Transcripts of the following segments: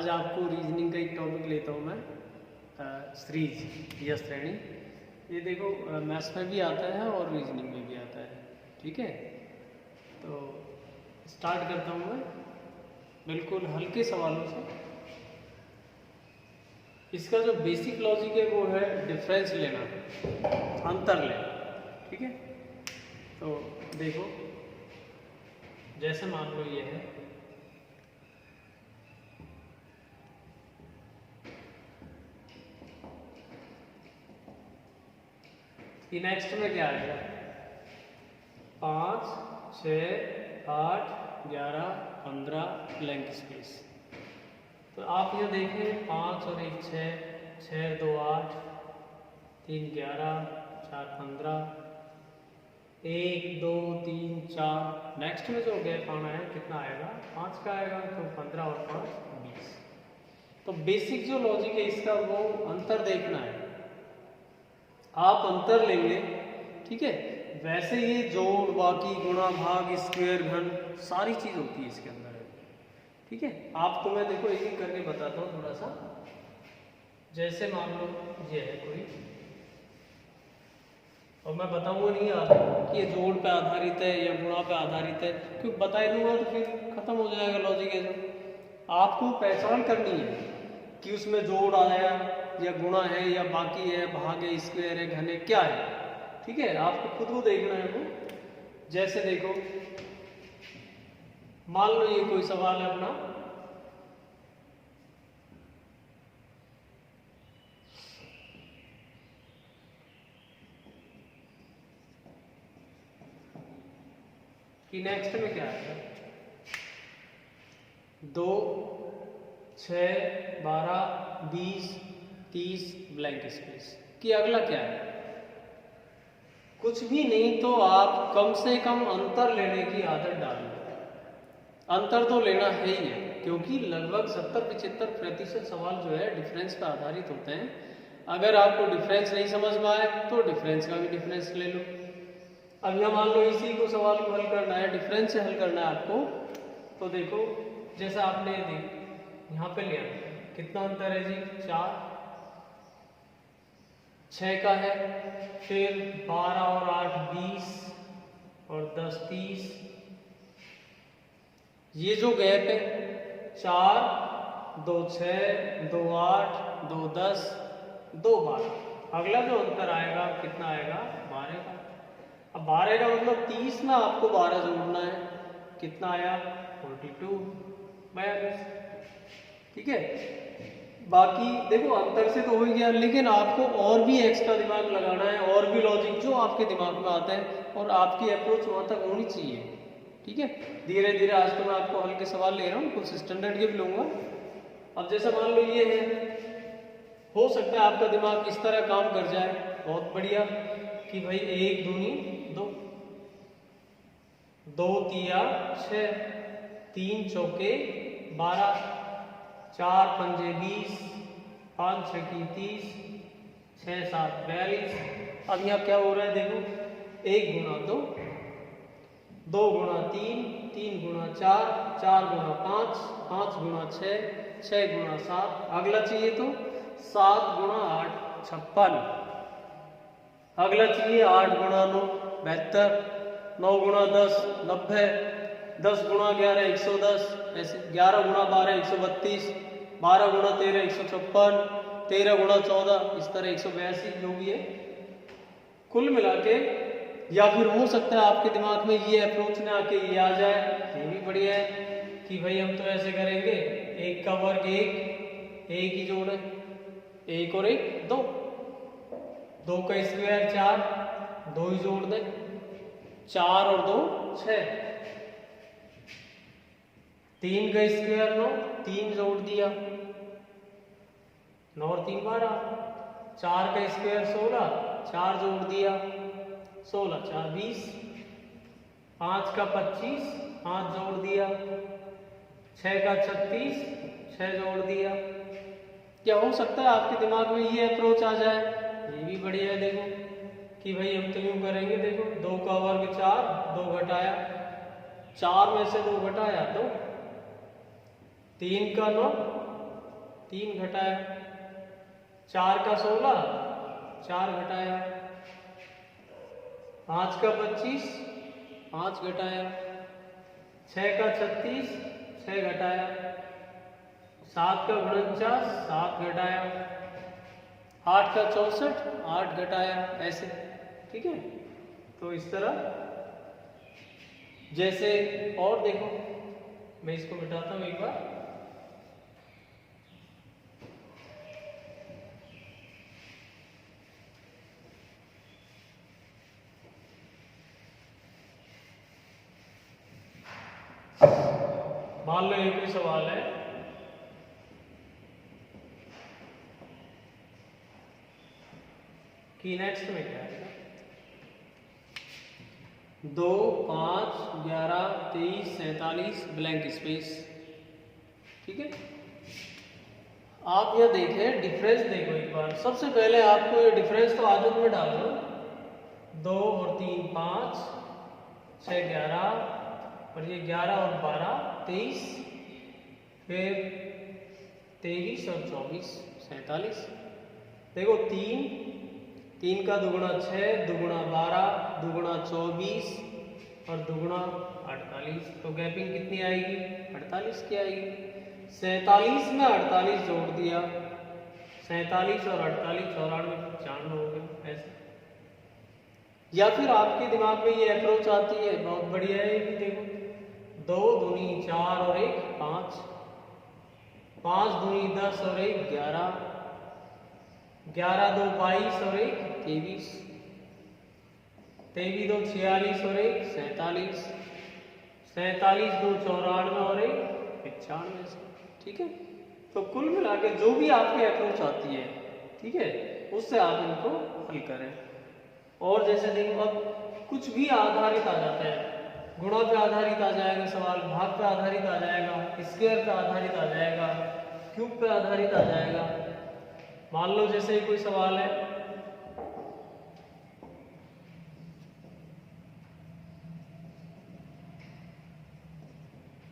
आज आपको रीजनिंग का एक टॉपिक लेता हूँ मैं, सीरीज या श्रेणी। ये देखो मैथ्स में भी आता है और रीजनिंग में भी आता है, ठीक है। तो स्टार्ट करता हूँ मैं बिल्कुल हल्के सवालों से। इसका जो बेसिक लॉजिक है वो है डिफरेंस लेना, अंतर लेना, ठीक है। तो देखो जैसे मान लो ये है कि नेक्स्ट में क्या आएगा, 5, 6, 8, 11, 15 ब्लैंक स्पेस। तो आप ये देखें 5 और 1 6, 6 2 8, 3 11, 4 15, 1 2 3 4। नेक्स्ट में जो गैप आना है कितना आएगा, 5 का आएगा, तो 15 और 5 20। तो बेसिक जो लॉजिक है इसका वो अंतर देखना है, आप अंतर लेंगे, ठीक है। वैसे ये जोड़ बाकी गुणा भाग स्क्वायर घन सारी चीज होती है इसके अंदर, ठीक है। आपको मैं देखो एक एक करके बताता हूँ थोड़ा सा। जैसे मान लो ये है कोई, और मैं बताऊंगा नहीं आपको कि ये जोड़ पे आधारित है या गुणा पे आधारित है, क्योंकि बता दूंगा तो फिर खत्म हो जाएगा लॉजिक। है आपको पहचान करनी है कि उसमें जोड़ आया या गुणा है या बाकी है, भाग है, स्क्वायर है, घन है, क्या है, ठीक है। आपको खुद को देखना है वो। जैसे देखो मान लो ये कोई सवाल है अपना, कि नेक्स्ट में क्या है, 2 6 12 20 30 ब्लैंक स्पेस। कि अगला क्या है, कुछ भी नहीं तो आप कम से कम अंतर लेने की आदत डालिए। अंतर तो लेना है ही है, क्योंकि लगभग 70-75% सवाल जो है डिफरेंस पर आधारित होते हैं। अगर आपको डिफरेंस नहीं समझ में आए तो डिफरेंस का भी डिफरेंस ले लो। अब यहाँ मान लो इसी को सवाल को हल करना है, डिफरेंस से हल करना है आपको। तो देखो जैसा आपने यहाँ पे लिया, कितना अंतर है जी, 4, 6 का है, फिर 12 और 8 20 और 10 30। ये जो गैप है 4 2 6 2 8 2 10 2 12। अगला जो अंतर आएगा कितना आएगा, 12 का। अब 12 का मतलब 30 में आपको 12 जोड़ना है, कितना आया 42, ठीक है। बाकी देखो अंतर से तो हो ही गया, लेकिन आपको और भी एक्स्ट्रा दिमाग लगाना है, और भी लॉजिक जो आपके दिमाग में आता है, और आपकी अप्रोच वहां तक होनी चाहिए, ठीक है। धीरे धीरे आज तो मैं आपको हल्के सवाल ले रहा हूँ, कुछ स्टैंडर्ड के भी लूंगा। अब जैसे मान लो ये है, हो सकता है आपका दिमाग इस तरह काम कर जाए, बहुत बढ़िया, कि भाई 1 दूनी 2, 2 तिया 6, 3 चौके 12, 4 पंजे 20, 5 छकी 30, 6 7 42। अब यहाँ क्या हो रहा है देखो, 1 गुणा 2, 2 गुणा 3, 3 गुणा 4, 4 गुणा 5, 5 गुणा 6, 6 गुणा 7। अगला चाहिए तो 7 गुणा 8 56। अगला चाहिए 8 गुणा 9 72, 9 गुणा 10 90, 10 गुणा 11 110, ऐसे 11 गुणा 12 132, 12 गुणा 13 156, 13 गुणा 14 इस तरह 182 जो भी है कुल मिला के। या फिर हो सकता है आपके दिमाग में ये अप्रोच में आके ये आ जाए, ये भी बढ़िया है कि भाई हम तो ऐसे करेंगे, 1 का वर्ग 1, 1 ही जोड़ है, 1 और 1 2, 2 का स्क्वायर 4, 2 ही जोड़ दे, 4 और 2 6, 3 का स्क्वायर 9, 3 जोड़ दिया, 9 और 3 12, 4 का स्क्वायर 16, 4 जोड़ दिया, 16 4 20, 5 का 25, 5 जोड़ दिया, 6 का 36, 6 जोड़ दिया। क्या हो सकता है आपके दिमाग में ये अप्रोच आ जाए, ये भी बढ़िया है। देखो कि भाई हम तो यूं करेंगे, देखो 2 का वर्ग 4, 2 घटाया, 4 में से 2 घटाया तो 3 का 9, 3 घटाया, 4 का 16, 4 घटाया, 5 का 25, 5 घटाया, 6 का 36, 6 घटाया, 7 का 49, 7 घटाया, 8 का 64, 8 घटाया, ऐसे। ठीक है, तो इस तरह जैसे। और देखो, मैं इसको मिटाता हूं एक बार। मान लो एक भी सवाल है कि नेक्स्ट में क्या है, 2, 5, 11, 23, 47 ब्लैंक स्पेस। ठीक है, आप यह देखें, डिफरेंस देखो एक बार। सबसे पहले आपको ये डिफरेंस तो आदत में डाल दो। 2 और 3 5, 6 11, और ये 11 और 12 23, फिर 23 और 24 47। देखो 3 का दुगुना 6, दुगुना 12, दुगुना 24 और दुगुना 48। तो गैपिंग कितनी आएगी? 48 की आएगी। 47 में 48 जोड़ दिया, 47 और 48 94, 95 हो गया ऐसे। या फिर आपके दिमाग में ये अप्रोच आती है, बहुत बढ़िया है ये भी। देखो 2 दूनी 4 और 1 5, 5 दूनी 10 और 1 11, 11 2 22 और 1 23, 23 2 46 और 1 47, 47 2 94 और 1 95। ठीक है, तो कुल मिला के जो भी आपकी अप्रोच आती है, ठीक है, उससे आप इनको हल करें। और जैसे देखो, अब कुछ भी आधारित आ जाता है, गुणा पे आधारित आ जाएगा सवाल, भाग पे आधारित आ जाएगा, स्क्वायर पे आधारित आ जाएगा, क्यूब पे आधारित आ जाएगा। मान लो जैसे कोई सवाल है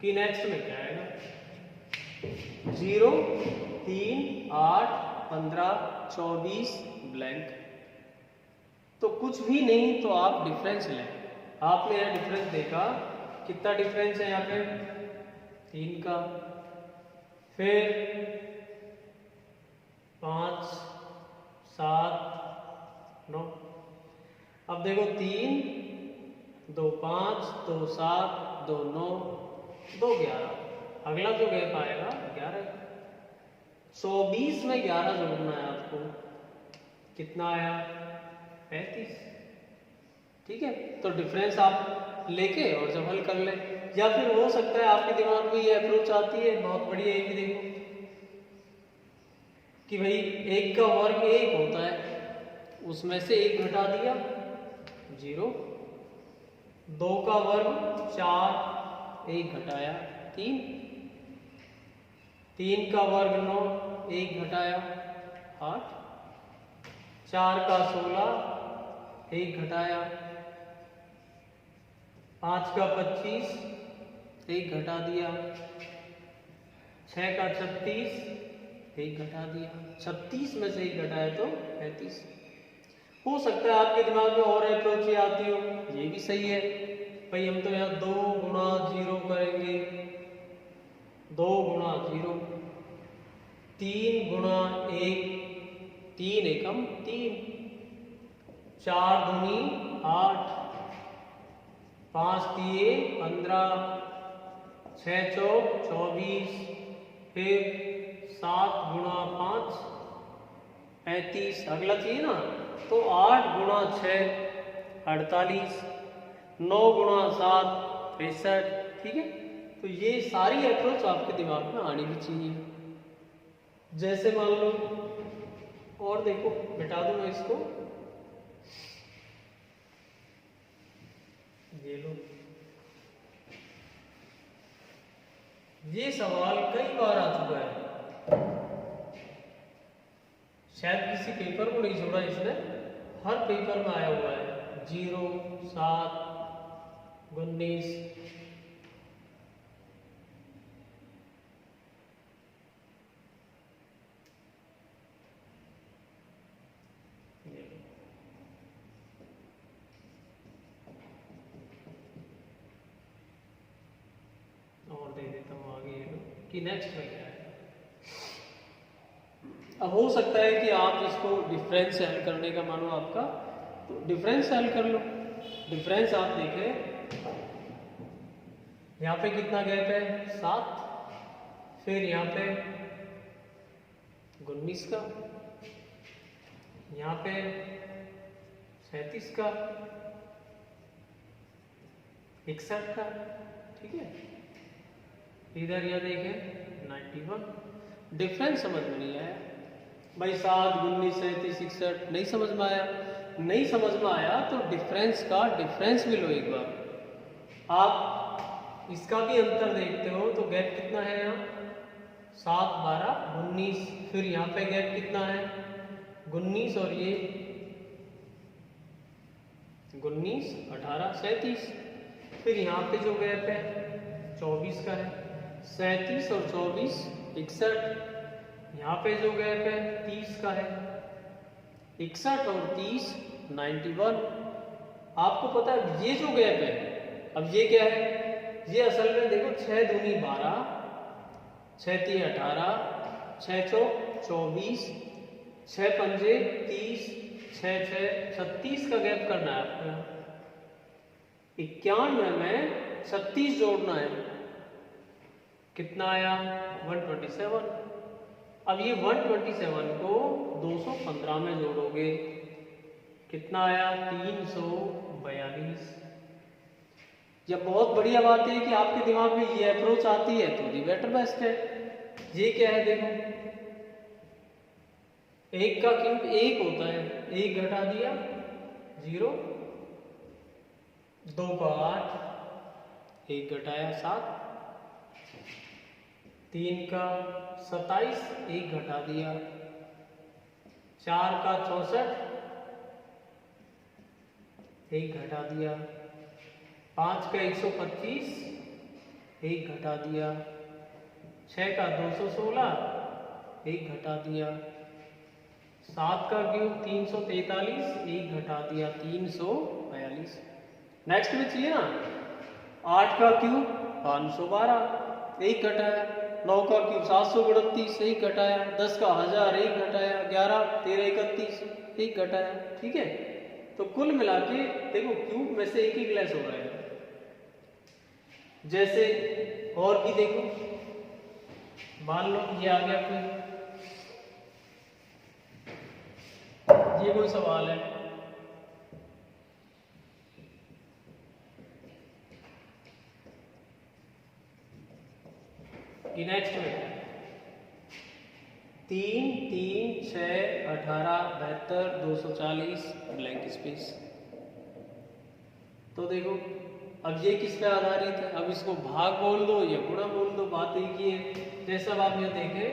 कि नेक्स्ट में क्या आएगा, 0 3 8 15 24 ब्लैंक। तो कुछ भी नहीं, तो आप डिफरेंस लें। आपने यह डिफरेंस देखा, कितना डिफरेंस है यहाँ पे, 3 का, फिर 5 7 9। अब देखो 3 2 5 2 7 2 9 2 11। अगला जो गैप आएगा 11। 120 में 11 जोड़ना है आपको, कितना आया 35। ठीक है, तो डिफरेंस आप लेके और जब हल कर ले। या फिर हो सकता है आपके दिमाग में ये अप्रोच आती है, बहुत बढ़िया है कि देखो कि भाई 1 का वर्ग 1 होता है, उसमें से 1 घटा दिया 0, 2 का वर्ग 4, 1 घटाया 3, 3 का वर्ग 9, 1 घटाया 8, 4 का 16, 1 घटाया, 5 का 25, 1 घटा दिया, 6 का 36, 1 घटा दिया, 36 में से 1 घटाया तो 35। हो सकता है आपके दिमाग में और अप्रोच आती हो, ये भी सही है भाई। हम तो यहाँ 2 गुणा 0 करेंगे, 2 गुणा 0, 3 गुणा 1, 3 एकम 3, 4 दूनी 8, 5 तिये 15, 6 चौक 24, फिर 7 गुणा 5 35। अगला चाहिए ना, तो 8 गुणा 6 48, 9 गुणा 7 65। ठीक है, तो ये सारी अप्रोच आपके दिमाग में आनी भी चाहिए। जैसे मान लो, और देखो मिटा दूं मैं इसको, ये लो, ये सवाल कई बार आ चुका है, शायद किसी पेपर को नहीं छोड़ा इसने, हर पेपर में आया हुआ है। 0 7 19, कि नेक्स्ट में क्या है। अब हो सकता है कि आप इसको डिफरेंस हल करने का मानो आपका, तो डिफरेंस हल कर लो। डिफरेंस आप देखें यहाँ पे कितना गैप है 7, फिर यहाँ पे 19 का, यहाँ पे 37 का, 61 का, ठीक है। इधर यह देखें 91। डिफरेंस समझ में नहीं आया भाई, 7, 19, 37, 61 नहीं समझ में आया। नहीं समझ में आया तो डिफरेंस का डिफरेंस भी लो एक बार। आप इसका भी अंतर देखते हो तो गैप कितना है यहाँ 7, 12, 19, फिर यहाँ पे गैप कितना है 19 और ये 19, 18, 37, फिर यहाँ पे जो गैप है 24 का है, 37 और 24 61, यहाँ पे जो गैप है 30 का है, 61 और 30 91। आपको पता है ये जो गैप है, अब ये क्या है, ये असल में देखो 6 दूनी 12, 6 तीन 18, 6 चौक 24, 6 पंजे 30, 6 6 36 का गैप करना है आपको। 91 में 36 जोड़ना है, कितना आया 127। अब ये 127 को 215 में जोड़ोगे, कितना आया 342। जब बहुत बढ़िया बात है कि आपके दिमाग में ये अप्रोच आती है तो ये बेटर बेस्ट है। ये क्या है देखो, 1 का क्यूब 1 होता है, 1 घटा दिया 0, 2 का 8, 1 घटाया 7, 3 का 27, 1 घटा दिया, 4 का 64, 1 घटा दिया, 5 का 125, 1 घटा दिया, 6 का 216, 1 घटा दिया, 7 का क्यूब 343, 1 घटा दिया 342। नेक्स्ट में चाहिए ना 8 का क्यूब 512, 1 घटाया, 9 का क्यूब 739, 1 घटाया, 10 का 1000, 1 घटाया, 11, 13, 31, 1 घटाया, ठीक है। तो कुल मिला के देखो क्यूब में से एक ही लेस हो रहा है। जैसे और भी देखो, मान लो ये आ गया, फिर ये कोई सवाल है, कि नेक्स्ट में 3, 3, 6, 18, 72, 240 ब्लैंक स्पेस। तो देखो अब ये किस पे आधारित है, अब इसको भाग बोल दो या गुणा बोल दो, बात एक ही है। जैसे अब आप ये देखें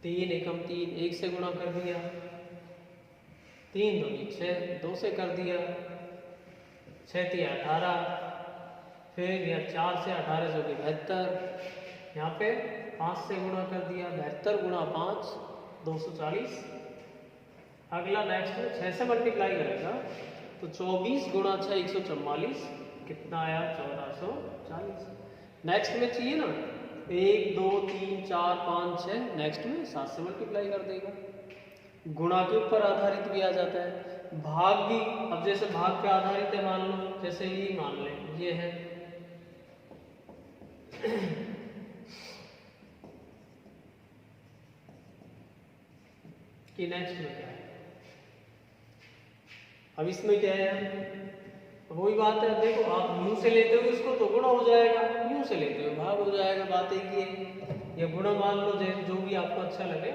3 एकम 3, 1 से गुणा कर दिया, 3 दूनी 6, 2 से कर दिया, 6 3 18, फिर यह 4 से 18 जो कि 72, यहाँ पे 5 से गुणा कर दिया, 72 गुणा 5 240। अगला नेक्स्ट में 6 से मल्टीप्लाई करेगा तो 24 गुणा 6 144, कितना आया 1440। नेक्स्ट में चाहिए ना 1 2 3 4 5 6, नेक्स्ट में 7 से मल्टीप्लाई कर देगा। गुणा के ऊपर आधारित भी आ जाता है, भाग भी। अब जैसे भाग पे आधारित है, मान लो जैसे ये मान लें ये है कि नेक्स्ट में क्या है, अब इसमें क्या है, वही बात है। देखो आप यू से लेते हो इसको तो गुणा हो जाएगा, यू से लेते हो भाग हो जाएगा, बात एक ही है। ये गुणा मान लो जो भी आपको अच्छा लगे।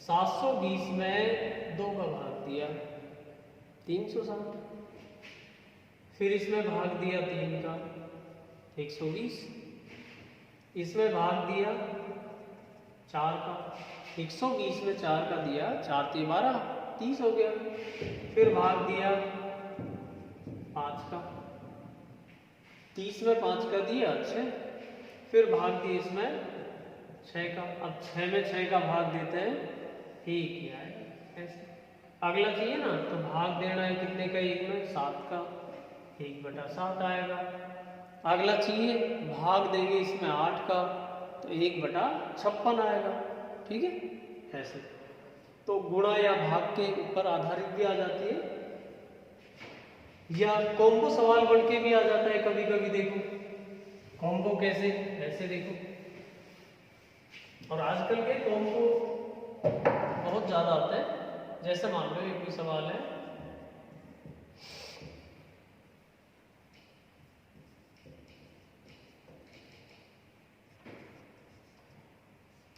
720 में 2 का भाग दिया 360, फिर इसमें भाग दिया 3 का 120, इसमें भाग दिया 4 का, 120 में 4 का दिया, 4 3 12, 30 हो गया। फिर भाग दिया 5 का, 30 में 5 का दिया 6, फिर भाग दिया इसमें 6 का। अब 6 में 6 का भाग देते हैं, ठीक किया है ऐसे। अगला चाहिए ना तो भाग देना है कितने का, 1 में 7 का, 1/7 आएगा। अगला चाहिए भाग देंगे इसमें 8 का, तो 1/56 आएगा। ठीक है, ऐसे। तो गुणा या भाग के ऊपर आधारित भी आ जाती है, या कॉम्बो सवाल बन के भी आ जाता है कभी कभी। देखो कॉम्बो कैसे, ऐसे देखो। और आजकल के कॉम्बो बहुत ज्यादा आते हैं। जैसे मान लो ये कोई सवाल है,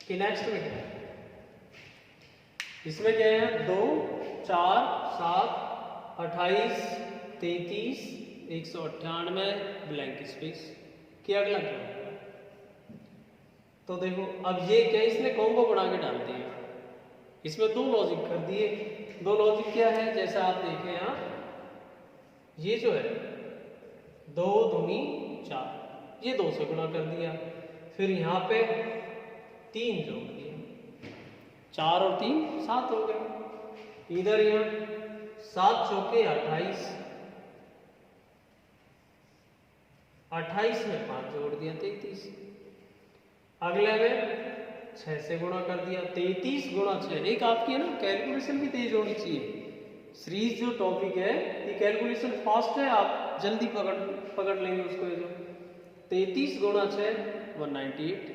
कि नेक्स्ट में क्या है, इसमें क्या है 2, 4, 7, 28, 33, 198 ब्लैंक स्पेस कि अगला क्या होगा। तो देखो अब ये क्या, इसने कॉम्बो बना के डाल दिया। इसमें 2 लॉजिक कर दिए। 2 लॉजिक क्या है, जैसा आप देखें यहाँ, ये जो है 2 दूनी 4, ये 2 से गुणा कर दिया। फिर यहाँ पे 3 जोड़ दिया, 4 और 3 7 हो गए। इधर यहाँ 7 चौके 28, 28 में 5 जोड़ दिया 33। अगले में 6 से गुणा कर दिया, 33 गुणा 6। एक आपकी है ना कैलकुलेशन भी तेज होनी चाहिए। सीरीज जो टॉपिक है ये कैलकुलेशन फास्ट है, आप जल्दी पकड़ लेंगे उसको। ये जो 33 गुणा 6 198,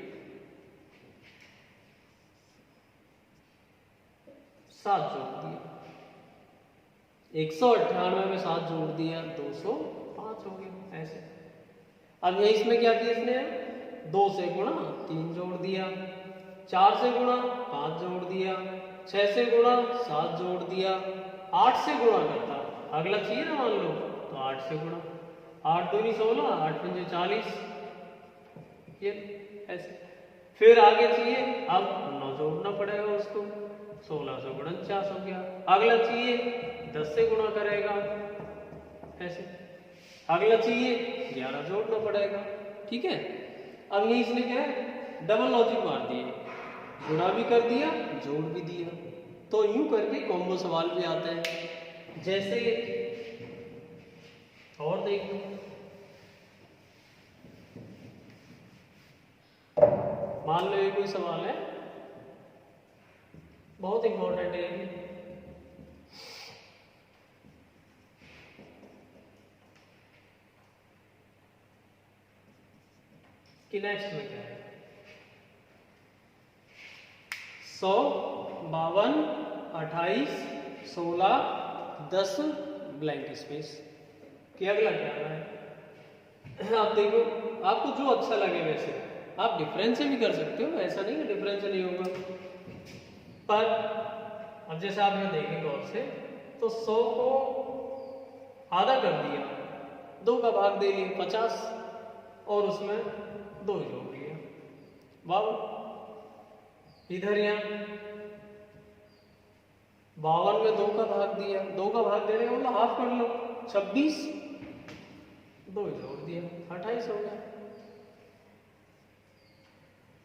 7 जोड़ दिया, 198 में 7 जोड़ दिया 205 हो गया। ऐसे अब ये इसमें क्या किया इसने, 2 से गुणा 3 जोड़ दिया, 4 से गुणा 5 जोड़ दिया, 6 से गुणा 7 जोड़ दिया, 8 से गुणा करता अगला चाहिए ना मान लो, तो 8 से गुणा, 8 दूनी 16, 8 पंजे 40, ये ऐसे। फिर आगे चाहिए, अब 9 जोड़ना पड़ेगा उसको, 16 से गुणा 49 हो गया। अगला चाहिए 10 से गुणा करेगा ऐसे। अगला चाहिए 11 जोड़ना पड़ेगा। ठीक है, अब ये इसने क्या है डबल लॉजिक मार दिए, गुणा भी कर दिया जोड़ भी दिया। तो यूं करके कॉम्बो सवाल भी आते हैं। जैसे और देख लो, मान लो ये कोई सवाल है, बहुत इंपॉर्टेंट है ये, कि नेक्स्ट में क्या है 100, 52, 28, 16, 10 ब्लैंक स्पेस कि अगला क्या है। आप देखो आपको जो अच्छा लगे, वैसे आप डिफरेंस से भी कर सकते हो, ऐसा नहीं है डिफरेंस से नहीं होगा। पर अब जैसे आप यहाँ देखें गौर से, तो 100 को आधा कर दिया, 2 का भाग दे लिया 50, और उसमें 2 जोड़ दिया 52। इधर यहाँ 52 में 2 का भाग दिया, 2 का भाग देने का मतलब हाफ कर लो 26, 2 जोड़ दिया 28 हो गया।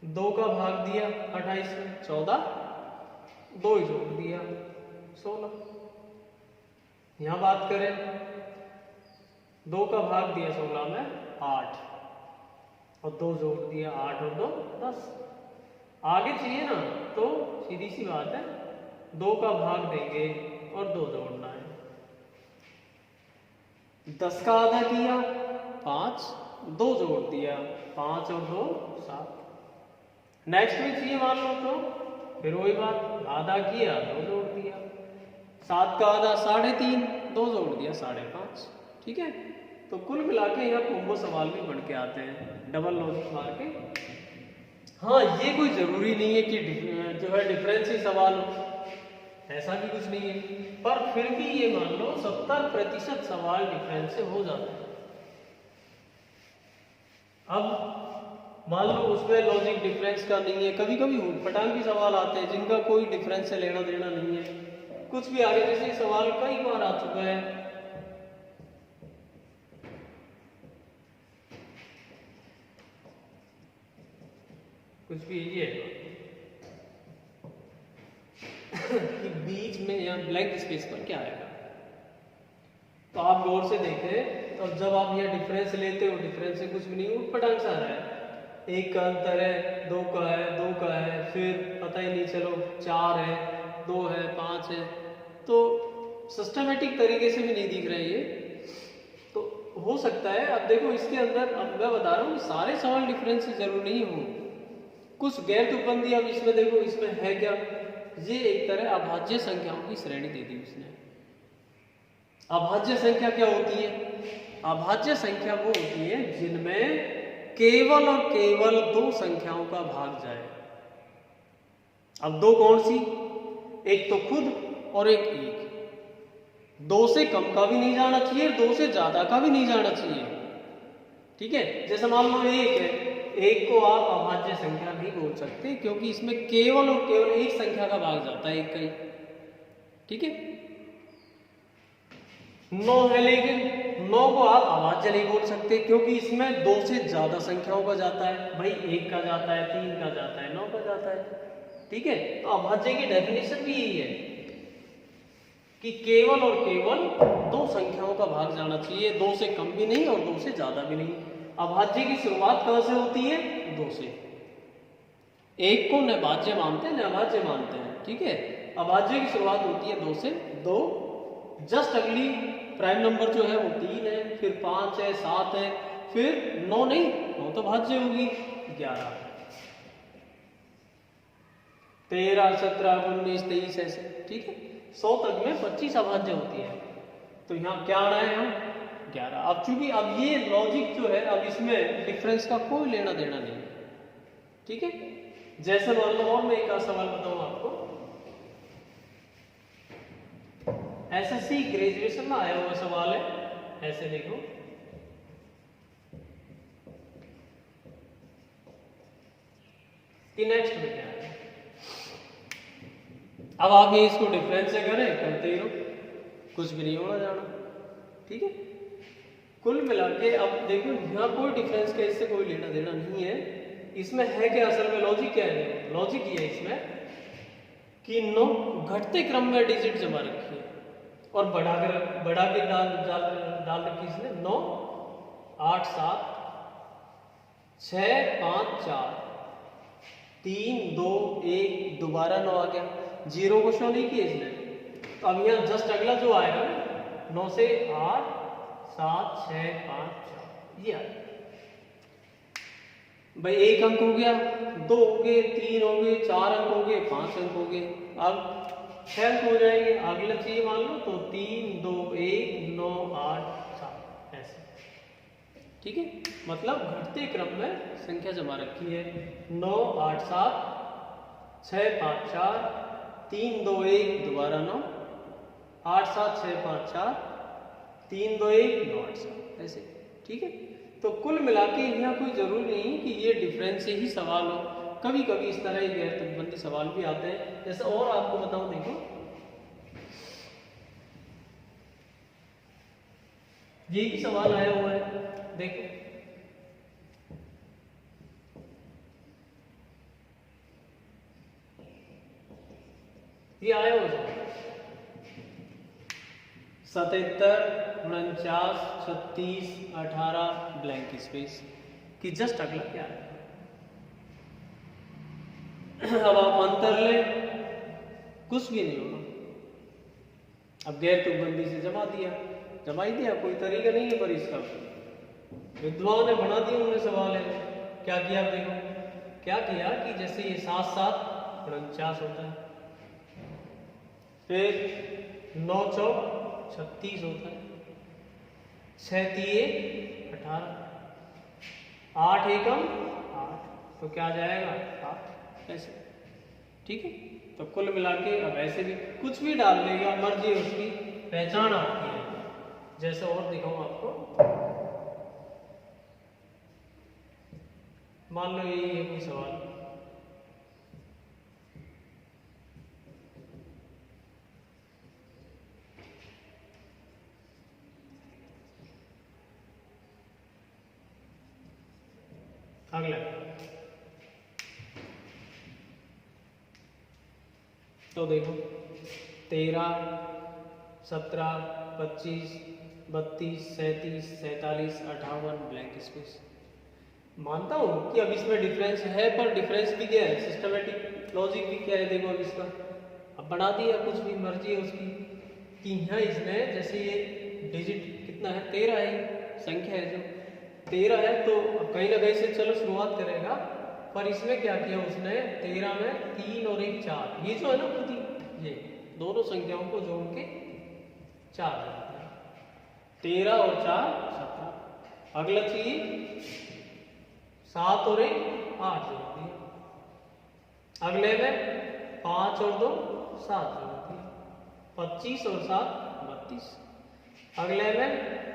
2 का भाग दिया 28 में 14, 2 जोड़ दिया 16। यहां बात करें 2 का भाग दिया 16 में 8, और 2 जोड़ दिया 8 और 2 10। आगे चाहिए ना, तो सीधी सी बात है 2 का भाग देंगे और 2 जोड़ना है। 10 का आधा किया 5, 2 जोड़ दिया 5 और 2 7। नेक्स्ट में चाहिए मान लो, तो फिर वही बात, आधा किया 2 जोड़ दिया, 7 का आधा 3.5, 2 जोड़ दिया 5.5। ठीक है, तो कुल मिला के यहाँ कॉम्बो सवाल भी बन के आते हैं डबल लॉजिक मार के। हाँ, ये कोई जरूरी नहीं है कि जो है डिफरेंस ही सवाल हो, ऐसा भी कुछ नहीं है। पर फिर भी ये मान लो 70% सवाल डिफरेंस से हो जाते हैं। अब मान लो उसमें लॉजिक डिफरेंस का नहीं है, कभी कभी ऊटपटांग भी सवाल आते हैं जिनका कोई डिफरेंस से लेना देना नहीं है। कुछ भी आगे जैसे सवाल कई बार आ चुका है, कुछ भी ये कि बीच में यहाँ ब्लैंक स्पेस पर क्या आएगा। तो आप गौर से देखें, तो जब आप यहाँ डिफरेंस लेते हो, डिफरेंस से कुछ भी नहीं ऊटपटांग सा आ रहा है, एक का अंतर है, दो का है, दो का है, फिर पता ही नहीं, चलो 4 है, 2 है, 5 है, तो सिस्टमेटिक तरीके से भी नहीं दिख रहे ये। तो हो सकता है, अब देखो इसके अंदर, अब मैं बता रहा हूँ सारे सवाल डिफरेंस से जरूर नहीं हो, कुछ गैर तुकबंदी। अब इसमें देखो, इसमें है क्या, ये एक तरह अभाज्य संख्याओं की श्रेणी दे दी उसने। अभाज्य संख्या क्या होती है? अभाज्य संख्या वो होती है जिनमें केवल और केवल दो संख्याओं का भाग जाए। अब दो कौन सी? एक तो खुद और एक। दो से कम का भी नहीं जाना चाहिए, दो से ज्यादा का भी नहीं जाना चाहिए। ठीक है, जैसे मान लो एक है, एक को आप अभाज्य संख्या नहीं बोल सकते, क्योंकि इसमें केवल और केवल एक संख्या का भाग जाता है, एक का ही। ठीक है, 9 है, लेकिन 9 को आप अभाज्य नहीं बोल सकते, क्योंकि इसमें दो से ज्यादा संख्याओं का जाता है। भाई एक का जाता है, 3 का जाता है, 9 का जाता है। ठीक है, तो अभाज्य की डेफिनेशन भी यही है कि केवल और केवल दो संख्याओं का भाग जाना चाहिए, दो से कम भी नहीं और दो से ज्यादा भी नहीं। अभाज्य की शुरुआत कहां से होती है? दो से। एक को न भाज्य मानते हैं न अभाज्य मानते हैं। ठीक है, अभाज्य की शुरुआत होती है दो से। दो जस्ट अगली प्राइम नंबर जो है वो 3 है, फिर 5 है, 7 है, फिर 9 नहीं, 9 तो भाज्य होगी, 11, 13, 17, 19, 23 ऐसे। ठीक है, 100 तक में 25 अभाज्य होती है। तो यहाँ क्या आना है? हम 11। अब चूंकि अब ये लॉजिक जो है, अब इसमें डिफरेंस का कोई लेना देना नहीं है। ठीक है, जैसे मान लो, और मैं एक सवाल बताऊं आपको, एसएससी ग्रेजुएशन में आया हुआ सवाल है, ऐसे देखो, कि नेक्स्ट में क्या है। अब आप ये इसको डिफरेंस से करें, करते ही रहो, कुछ भी नहीं होना जाना। ठीक है, कुल मिला के अब देखो, यहाँ कोई डिफरेंस का इससे कोई लेना देना नहीं है। इसमें है क्या, असल में लॉजिक क्या है? लॉजिक ये है इसमें कि 9 घटते क्रम में डिजिट जमा रखी है और बढ़ा के डाल रखी इसने 9, 8, 7, 6, 5, 4, 3, 2, 1, दोबारा 9 आ गया, 0 को शो नहीं किया इसने। तो अब यहाँ जस्ट अगला जो आएगा 9 से 8, 7, 6, 5, 4, ये आ गया। भाई एक अंक हो गया, 2 हो गए, 3 हो गए, 4 अंक हो गए, 5 अंक हो गए, अब 6 अंक हो जाएंगे। अगला चाहिए मान लो तो 3, 2, 1, 9, 8, 7 ऐसे। ठीक है, मतलब घटते क्रम में संख्या जमा रखी है। 9, 8, 7, 6, 5, 4, 3, 2, 1, दोबारा 9, 8, 7, 6, 5, 4, 3, 2, 1, 9, 8, 7 ऐसे। ठीक है, तो कुल मिला के यहाँ कोई जरूरी नहीं कि ये डिफरेंस से ही सवाल हो, कभी कभी इस तरह गैर तुकबंदी सवाल भी आते हैं। जैसे और आपको बताऊं, देखो ये भी सवाल आया हुआ है, देखो ये आया हुआ है 77, 49, 36, 18 ब्लैंक स्पेस कि जस्ट अगला क्या है। अब आप अंतर ले, कुछ भी नहीं होगा। अब गैर तुकबंदी से जमा ही दिया, कोई तरीका नहीं है पर इसका। विद्वान ने बना दिया उन्होंने सवाल है। क्या किया, आप देखो क्या किया कि जैसे ये 7, 7, 49 होता है, फिर 9, 4, 36 होता है, 6, 3, 18, 8, 1, 8, तो क्या जाएगा 8 ऐसे। ठीक है, तो कुल मिला के अब ऐसे भी कुछ भी डाल देगा, मर्जी उसकी, पहचान आपकी है। जैसे और दिखाऊं आपको, मान लो यही है कोई सवाल, अगला तो देखो 13, 17, 25, 32, 37, 47, 58 ब्लैंक स्पेस। मानता हूँ कि अब इसमें डिफरेंस है, पर डिफरेंस भी क्या है, सिस्टमेटिक लॉजिक भी क्या है। देखो अब इसका अब बना दिया, कुछ भी मर्जी है उसकी, कि यहाँ इसमें जैसे ये डिजिट कितना है, 13 है, संख्या है जो 13 है, तो कहीं ना कहीं से चलो शुरुआत करेगा। पर इसमें क्या किया उसने, 13 में 3 और 1 4, ये जो है ना खुद ही, ये दोनों संख्याओं को जोड़ के 4 जोड़ दिया, 13 और 4 17। अगला चाहिए 7 और 1 8 जोड़ दिया। अगले में 5 और 2 7 जोड़ दिया, 25 और 7 32। अगले में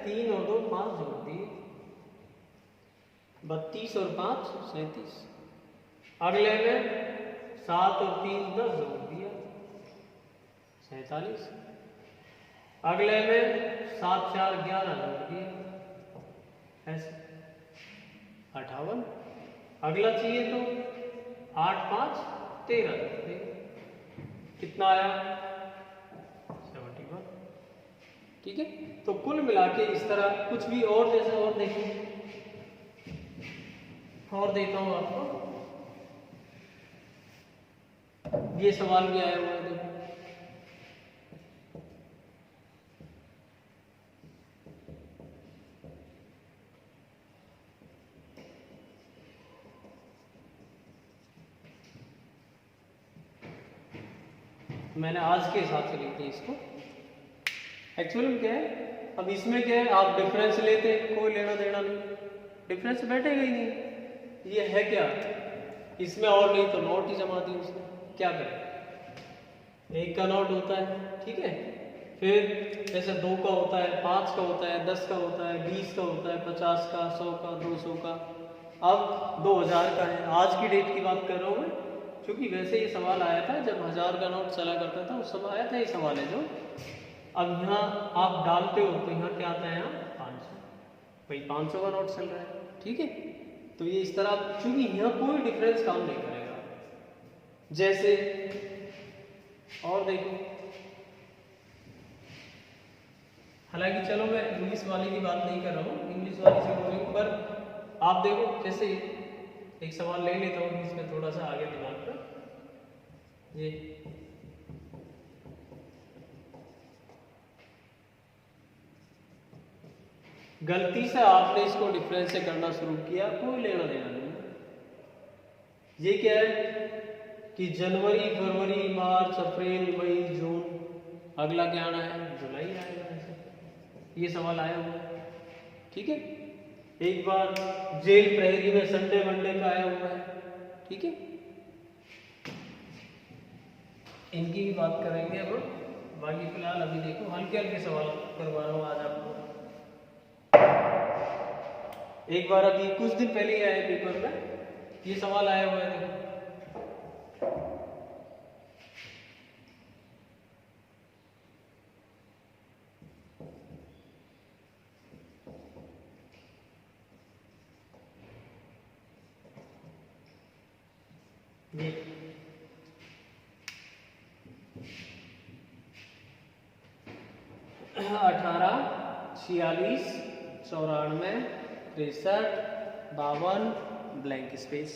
3 और 2 5 जोड़ दिए, 32 और 5 37। अगले में 7 और 3 10 जोड़ दिया, 47। अगले में 7 4 11 जोड़ दिया, ऐसे 58। अगला चाहिए तो 8 5 13 जोड़ दिया, कितना आया 71। ठीक है, तो कुल मिला के इस तरह कुछ भी और जैसे और देखिए, और देता हूं आपको, ये सवाल भी आया हुआ है देखो, मैंने आज के हिसाब से लिख दिया इसको। एक्चुअली में क्या है, अब इसमें क्या है, आप डिफरेंस लेते कोई लेना देना नहीं, डिफरेंस बैठेगा ही नहीं। ये है क्या, इसमें और नहीं तो नोट ही जमा दी उसने, क्या करें, 1 का नोट होता है, ठीक है, फिर जैसे 2 का होता है, 5 का होता है, 10 का होता है, 20 का होता है, 50 का, 100 का, 200 का, अब 2000 का है। आज की डेट की बात कर रहा हूँ मैं, क्योंकि वैसे ये सवाल आया था जब 1000 का नोट चला करता था, उस समय आया था ये सवाल है जो। अब यहाँ आप डालते हो तो यहाँ क्या आता है, यहाँ 500, भाई 500 का नोट चल रहा है, ठीक है। तो ये इस तरह, क्योंकि यहाँ कोई डिफरेंस काम नहीं करेगा। जैसे और देखो, हालांकि चलो मैं इंग्लिश वाले की बात नहीं कर रहा हूँ, इंग्लिश वाली से बोल रही हूँ, पर आप देखो जैसे एक सवाल ले लेता हूँ इसमें थोड़ा सा आगे दिमाग पर, ये गलती से आपने इसको डिफरेंस से करना शुरू किया, कोई लेना देना नहीं। ये क्या है कि जनवरी फरवरी मार्च अप्रैल मई जून, अगला क्या आना है, जुलाई आएगा, ऐसे ये सवाल आया हुआ है, ठीक है। एक बार जेल प्रहरी में संडे मंडे का आया हुआ है, ठीक है। इनकी भी बात करेंगे अब, बाकी फिलहाल अभी देखो हल्के हल्के सवाल करवा रहा हूँ आज आपको। एक बार अभी कुछ दिन पहले ही आया पेपर में, ये सवाल आया हुआ है देखो, ये 18 46 94 63 52 ब्लैंक स्पेस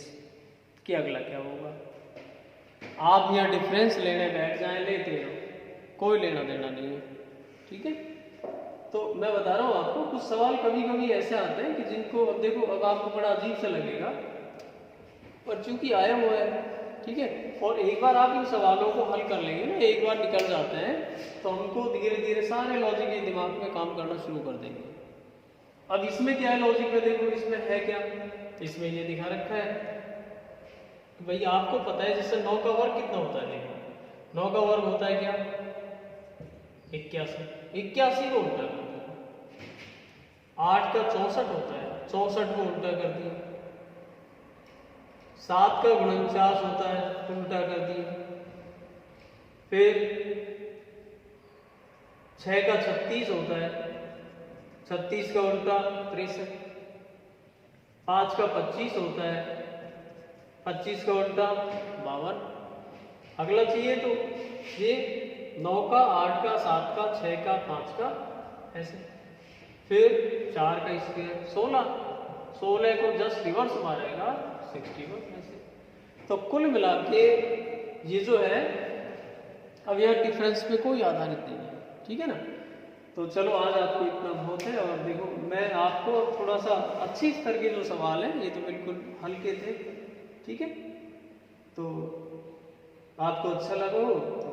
कि अगला क्या होगा। आप यहाँ डिफरेंस लेने बैठ जाएं, लेते हो, कोई लेना देना नहीं है, ठीक है। तो मैं बता रहा हूँ आपको, कुछ सवाल कभी कभी ऐसे आते हैं कि जिनको अब देखो, अब आपको बड़ा अजीब सा लगेगा, पर चूंकि आया हुआ है, ठीक है, और एक बार आप इन सवालों को हल कर लेंगे ना, एक बार निकल जाते हैं, तो हमको धीरे धीरे सारे लॉजिक के दिमाग में काम करना शुरू कर देंगे। अब इसमें क्या है लॉजिक में, देखो इसमें है क्या, इसमें ये दिखा रखा है भाई, आपको पता है जैसे 9 का वर्ग कितना होता है, देखो 9 का वर्ग होता है क्या 81, 81 को उल्टा कर दिया। 8 का 64 होता है, 64 को उल्टा कर दिया। 7 का 49 होता है, उल्टा कर दिया। फिर 6 का 36 होता है, 36 का उल्टा 63। 5 का 25 होता है, 25 का उल्टा 52। अगला चाहिए तो ये 9 का 8 का 7 का 6 का 5 का ऐसे। फिर 4 का स्क्वायर 16, 16 को जस्ट रिवर्स मारेगा 61 में से। तो कुल मिला के ये जो है, अब यहाँ डिफरेंस पे कोई आधारित नहीं है, ठीक है ना। तो चलो आज आपको इतना बहुत है। और देखो मैं आपको थोड़ा सा अच्छी स्तर के जो सवाल है, ये तो बिल्कुल हल्के थे, ठीक है। तो आपको अच्छा लगा हो तो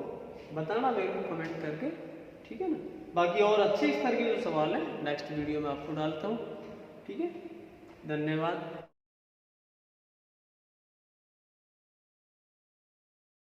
बताना मेरे को कमेंट करके, ठीक है ना। बाकी और अच्छे स्तर के जो सवाल है नेक्स्ट वीडियो में आपको डालता हूँ, ठीक है। धन्यवाद।